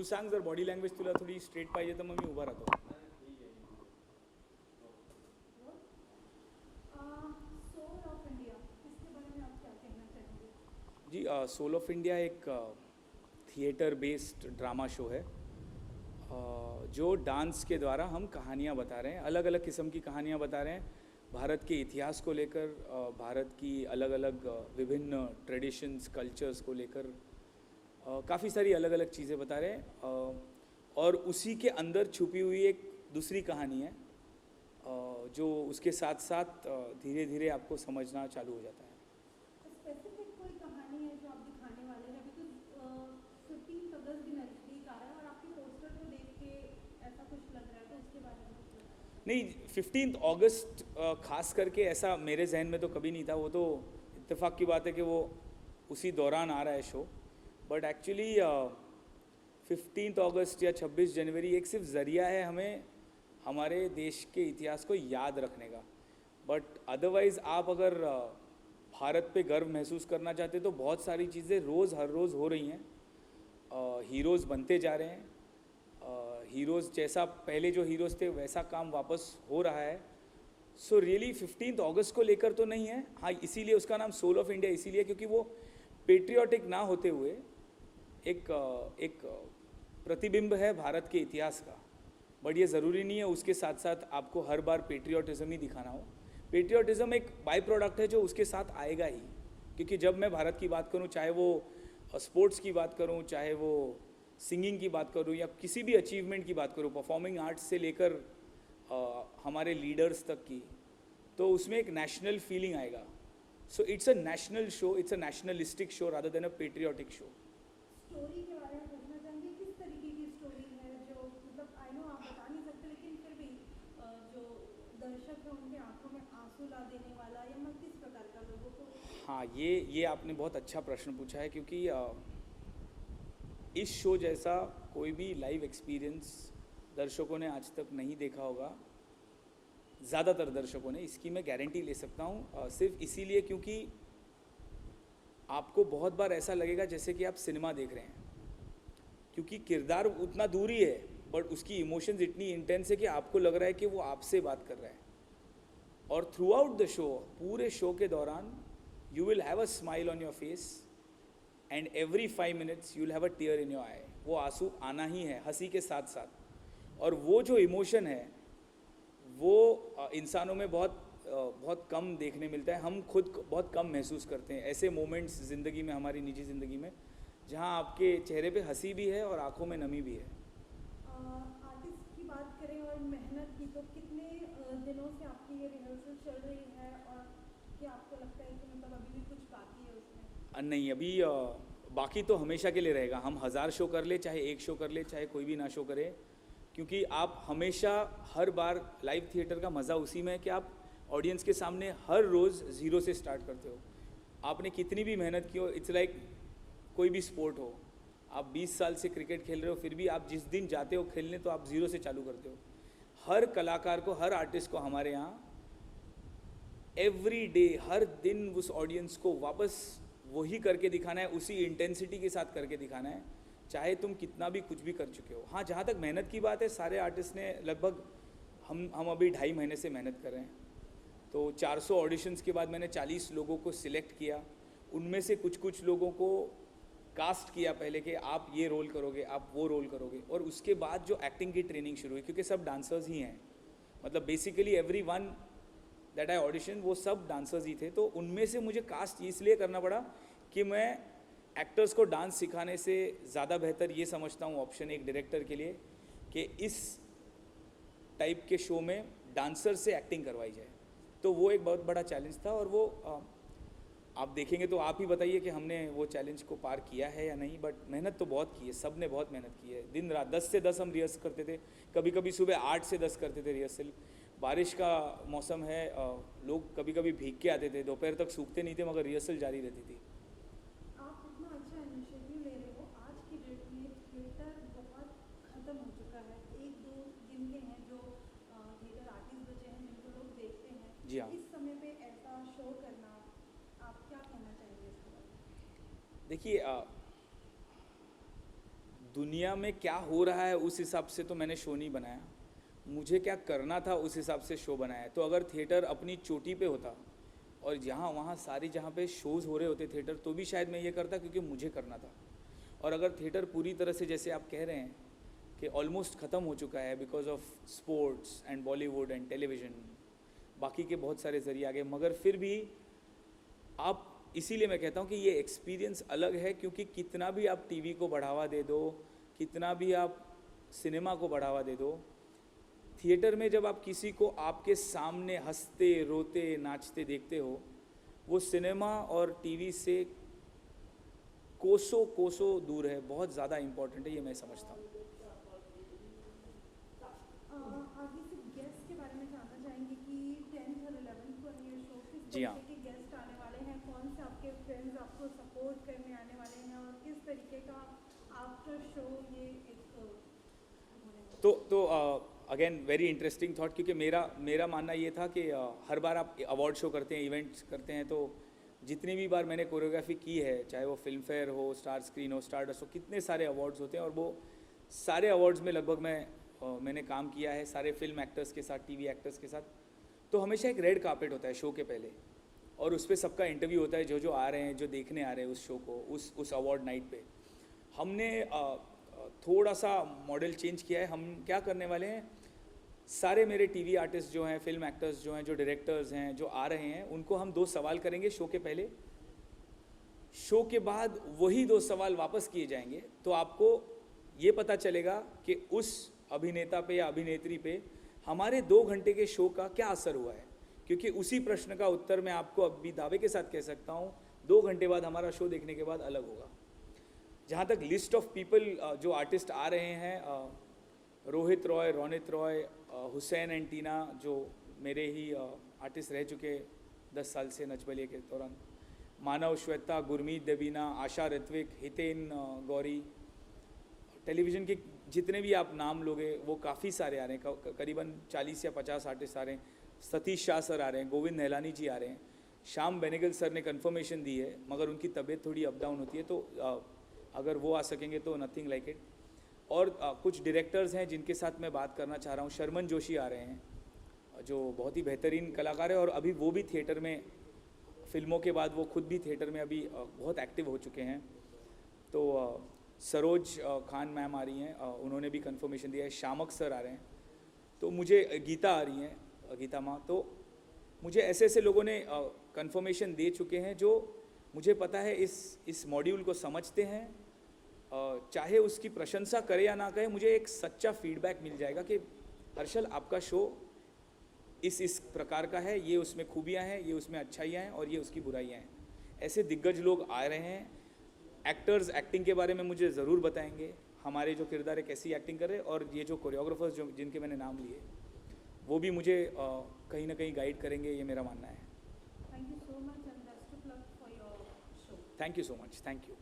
तू सांग जर बॉडी लँग्वेज तुला थोडी स्ट्रेट पाहिजे तर मग मी उभा राहतो. सोल ऑफ इंडिया, इसके बारे में आप क्या कहना चाहेंगे? जी, सोल ऑफ इंडिया एक थिएटर बेस्ड ड्रामा शो है जो डांस के द्वारा हम कहानियाँ बता रहे हैं, अलग अलग किस्म की कहानियाँ बता रहे हैं भारत के इतिहास को लेकर, भारत की अलग अलग विभिन्न ट्रेडिशंस कल्चर्स को लेकर काफ़ी सारी अलग अलग चीज़ें बता रहे हैं और उसी के अंदर छुपी हुई एक दूसरी कहानी है जो उसके साथ साथ धीरे धीरे आपको समझना चालू हो जाता है. स्पेसिफिक कोई कहानी है जो आप दिखाने वाले हैं? बिकॉज 15 अगस्त भी नजदीक आ रहा है और आपके पोस्टर को देख के ऐसा कुछ लग रहा है, तो उसके बारे में कुछ बताएं. नहीं, 15 अगस्त खास करके ऐसा मेरे जहन में तो कभी नहीं था. वो तो इत्तेफाक की बात है कि वो उसी दौरान आ रहा है शो. बट एक्चुअली 15 अगस्त या 26 जनवरी एक सिर्फ ज़रिया है हमें हमारे देश के इतिहास को याद रखने का. बट अदरवाइज़ आप अगर भारत पे गर्व महसूस करना चाहते तो बहुत सारी चीज़ें रोज़ हर रोज़ हो रही हैं. हीरोज़ बनते जा रहे हैं. हीरोज़ जैसा पहले जो हीरोज़ थे वैसा काम वापस हो रहा है. सो रियली 15 अगस्त को लेकर तो नहीं है. हाँ, इसीलिए उसका नाम सोल ऑफ इंडिया इसीलिए क्योंकि वो पेट्रियाटिक ना होते हुए एक प्रतिबिंब है भारत के इतिहास का. बट ये ज़रूरी नहीं है उसके साथ साथ आपको हर बार पेट्रियाटिज़म ही दिखाना हो. पेट्रियाटिज़म एक बाई प्रोडक्ट है जो उसके साथ आएगा ही. क्योंकि जब मैं भारत की बात करूं, चाहे वो स्पोर्ट्स की बात करूं, चाहे वो सिंगिंग की बात करूं या किसी भी अचीवमेंट की बात करूं, परफॉर्मिंग आर्ट्स से लेकर हमारे लीडर्स तक की, तो उसमें एक नेशनल फीलिंग आएगा. So it's a national show, it's a nationalistic show rather than a patriotic show. Story के बारे में पूछना चाहेंगे, किस तरीके की स्टोरी है जो मतलब आई नो आप बता नहीं सकते, लेकिन फिर भी जो दर्शक है उनके आंखों में आंसू ला देने वाला, या मैं किस प्रकार का लोगों को? हाँ, ये आपने बहुत अच्छा प्रश्न पूछा है क्योंकि इस शो जैसा कोई भी लाइव एक्सपीरियंस दर्शकों ने आज तक नहीं देखा होगा. ज़्यादातर दर्शकों ने, इसकी मैं गारंटी ले सकता हूँ. सिर्फ इसीलिए क्योंकि आपको बहुत बार ऐसा लगेगा जैसे कि आप सिनेमा देख रहे हैं. क्योंकि किरदार उतना दूर ही है बट उसकी इमोशंस इतनी इंटेंस है कि आपको लग रहा है कि वो आपसे बात कर रहा है. और थ्रू आउट द शो, पूरे शो के दौरान you will have a smile on your face and every 5 minutes you will have a tear in your eye. वो आंसू आना ही है हंसी के साथ साथ. और वो जो इमोशन है वो इंसानों में बहुत कम देखने मिलता है. हम खुद को बहुत कम महसूस करते हैं ऐसे मोमेंट्स ज़िंदगी में, हमारी निजी ज़िंदगी में, जहाँ आपके चेहरे पे हंसी भी है और आंखों में नमी भी है. आर्टिस्ट की बात करें और मेहनत की, तो कितने दिनों से आपकी ये रिहर्सल चल रही है और क्या आपको लगता है कि मतलब अभी भी कुछ बाकी है उसमें? नहीं, अभी बाकी तो हमेशा के लिए रहेगा. हम 1000 शो कर ले, चाहे एक शो कर ले, चाहे कोई भी ना शो करे. क्योंकि आप हमेशा हर बार लाइव थिएटर का मज़ा उसी में है कि आप ऑडियंस के सामने हर रोज़ ज़ीरो से स्टार्ट करते हो. आपने कितनी भी मेहनत की हो, इट्स लाइक कोई भी स्पोर्ट हो, आप 20 साल से क्रिकेट खेल रहे हो, फिर भी आप जिस दिन जाते हो खेलने तो आप ज़ीरो से चालू करते हो. हर कलाकार को, हर आर्टिस्ट को हमारे यहाँ एवरी डे, हर दिन उस ऑडियंस को वापस वही करके दिखाना है, उसी इंटेंसिटी के साथ करके दिखाना है, चाहे तुम कितना भी कुछ भी कर चुके हो. हाँ, जहाँ तक मेहनत की बात है, सारे आर्टिस्ट ने लगभग, हम अभी 2.5 महीने से मेहनत कर रहे हैं. तो 400 ऑडिशंस के बाद मैंने 40 लोगों को सिलेक्ट किया. उनमें से कुछ लोगों को कास्ट किया पहले कि आप ये रोल करोगे, आप वो रोल करोगे. और उसके बाद जो एक्टिंग की ट्रेनिंग शुरू हुई, क्योंकि सब डांसर्स ही हैं, मतलब basically every one that I audition वो सब डांसर्स ही थे. तो उनमें से मुझे कास्ट इसलिए करना पड़ा कि मैं एक्टर्स को डांस सिखाने से ज़्यादा बेहतर ये समझता हूँ ऑप्शन एक डायरेक्टर के लिए कि इस टाइप के शो में डांसर से एक्टिंग करवाई जाए. तो वो एक बहुत बड़ा चैलेंज था और वो आप देखेंगे तो आप ही बताइए कि हमने वो चैलेंज को पार किया है या नहीं. बट मेहनत तो बहुत की है, सब ने बहुत मेहनत की है. दिन रात 10 से 10 हम रिहर्सल करते थे, कभी कभी सुबह 8 से 10 करते थे रिहर्सल. बारिश का मौसम है, लोग कभी कभी भीग के आते थे, दोपहर तक सूखते नहीं थे, मगर रिहर्सल जारी रहती थी. आप इतना अच्छा इनिशिएटिव ले रहे हो. आज की डेट में थिएटर बहुत ख़त्म हो चुका है. एक दो गिनते हैं जो थिएटर आर्टिस्ट बचे हैं जिनको लोग देखते हैं. जी हाँ. इस समय पे ऐसा शो करना, आप क्या कहना चाहेंगे इसके बारे में? देखिए, दुनिया में क्या हो रहा है उस हिसाब से तो मैंने शो नहीं बनाया, मुझे क्या करना था उस हिसाब से शो बनाया। तो अगर थिएटर अपनी चोटी पे होता और जहाँ वहाँ सारी जहाँ पे शोज़ हो रहे होते थिएटर, तो भी शायद मैं ये करता क्योंकि मुझे करना था। और अगर थिएटर पूरी तरह से जैसे आप कह रहे हैं कि ऑलमोस्ट ख़त्म हो चुका है because of sports and Bollywood and television, बाकी के बहुत सारे ज़रिए आ गए, मगर फिर भी आप, इसीलिए मैं कहता हूँ कि ये एक्सपीरियंस अलग है, क्योंकि कितना भी आप टीवी को बढ़ावा दे दो, कितना भी आप सिनेमा को बढ़ावा दे दो, थिएटर में जब आप किसी को आपके सामने हंसते रोते नाचते देखते हो, वो सिनेमा और टीवी से कोसों कोसों दूर है, बहुत ज़्यादा इम्पोर्टेंट है, ये मैं समझता हूँ। आगे से गेस्ट के बारे में जानना चाहेंगे कि 10th और 11th पर ये शो किस जी हाँ। तरीके के गेस्ट आने वाले हैं, कौन से आपके फ्रेंड्स आपको सपोर्ट करने आने वाले हैं, और किस तरीके का आफ्टर शो ये एक तो अगेन वेरी इंटरेस्टिंग थॉट, क्योंकि मेरा मानना ये था कि हर बार आप अवार्ड शो करते हैं, इवेंट्स करते हैं, तो जितनी भी बार मैंने कोरियोग्राफी की है, चाहे वो फिल्म फेयर हो, स्टार स्क्रीन हो, स्टारडस्ट हो, कितने सारे अवार्ड्स होते हैं, और वो सारे अवार्ड्स में लगभग मैंने काम किया है सारे फिल्म एक्टर्स के साथ, टीवी एक्टर्स के साथ। तो हमेशा एक रेड कार्पेट होता है शो के पहले, और उस पर सबका इंटरव्यू होता है, जो आ रहे हैं, जो देखने आ रहे हैं उस शो को, उस अवार्ड नाइट पे। हमने थोड़ा सा मॉडल चेंज किया है। हम क्या करने वाले हैं, सारे मेरे टीवी आर्टिस्ट जो हैं, फिल्म एक्टर्स जो हैं, जो डायरेक्टर्स हैं, जो आ रहे हैं, उनको हम 2 सवाल करेंगे शो के पहले, शो के बाद वही 2 सवाल वापस किए जाएंगे, तो आपको ये पता चलेगा कि उस अभिनेता पे या अभिनेत्री पे हमारे 2 घंटे के शो का क्या असर हुआ है, क्योंकि उसी प्रश्न का उत्तर मैं आपको अभी दावे के साथ कह सकता हूँ 2 घंटे बाद हमारा शो देखने के बाद अलग होगा। जहाँ तक लिस्ट ऑफ पीपल जो आर्टिस्ट आ रहे हैं, रोहित रॉय, रोनित रॉय, हुसैन एंड टीना, जो मेरे ही आर्टिस्ट रह चुके 10 साल से नच बलिए के दौरान, मानव, श्वेता, गुरमीत, देवीना, आशा, ऋत्विक, हितेन, गौरी, टेलीविज़न के जितने भी आप नाम लोगे वो काफ़ी सारे आ रहे हैं, करीबन 40 या 50 आर्टिस्ट आ रहे हैं। सतीश शाह सर आ रहे हैं, गोविंद नहलानी जी आ रहे हैं, श्याम बेनेगल सर ने कन्फर्मेशन दी है, मगर उनकी तबीयत थोड़ी अप डाउन होती है, तो अगर वो आ सकेंगे तो नथिंग लाइक इट। और कुछ डायरेक्टर्स हैं जिनके साथ मैं बात करना चाह रहा हूँ। शर्मन जोशी आ रहे हैं, जो बहुत ही बेहतरीन कलाकार है, और अभी वो भी थिएटर में, फिल्मों के बाद वो खुद भी थिएटर में अभी बहुत एक्टिव हो चुके हैं। तो सरोज खान मैम आ रही हैं, उन्होंने भी कन्फर्मेशन दिया है। शामक सर आ रहे हैं, तो मुझे गीता आ रही हैं, गीता माँ। तो मुझे ऐसे ऐसे लोगों ने कन्फर्मेशन दे चुके हैं जो मुझे पता है इस मॉड्यूल को समझते हैं, चाहे उसकी प्रशंसा करे या ना करे, मुझे एक सच्चा फीडबैक मिल जाएगा कि हर्षल आपका शो इस प्रकार का है, ये उसमें खूबियाँ हैं, ये उसमें अच्छाइयाँ हैं, और ये उसकी बुराइयाँ हैं। ऐसे दिग्गज लोग आ रहे हैं। एक्टर्स एक्टिंग के बारे में मुझे ज़रूर बताएंगे, हमारे जो किरदार है कैसी एक्टिंग कर रहे हैं, और ये जो कोरियोग्राफर्स जो जिनके मैंने नाम लिए वो भी मुझे कहीं ना कहीं गाइड करेंगे, ये मेरा मानना है। Thank you so much and best of luck for your show. Thank you so much, thank you.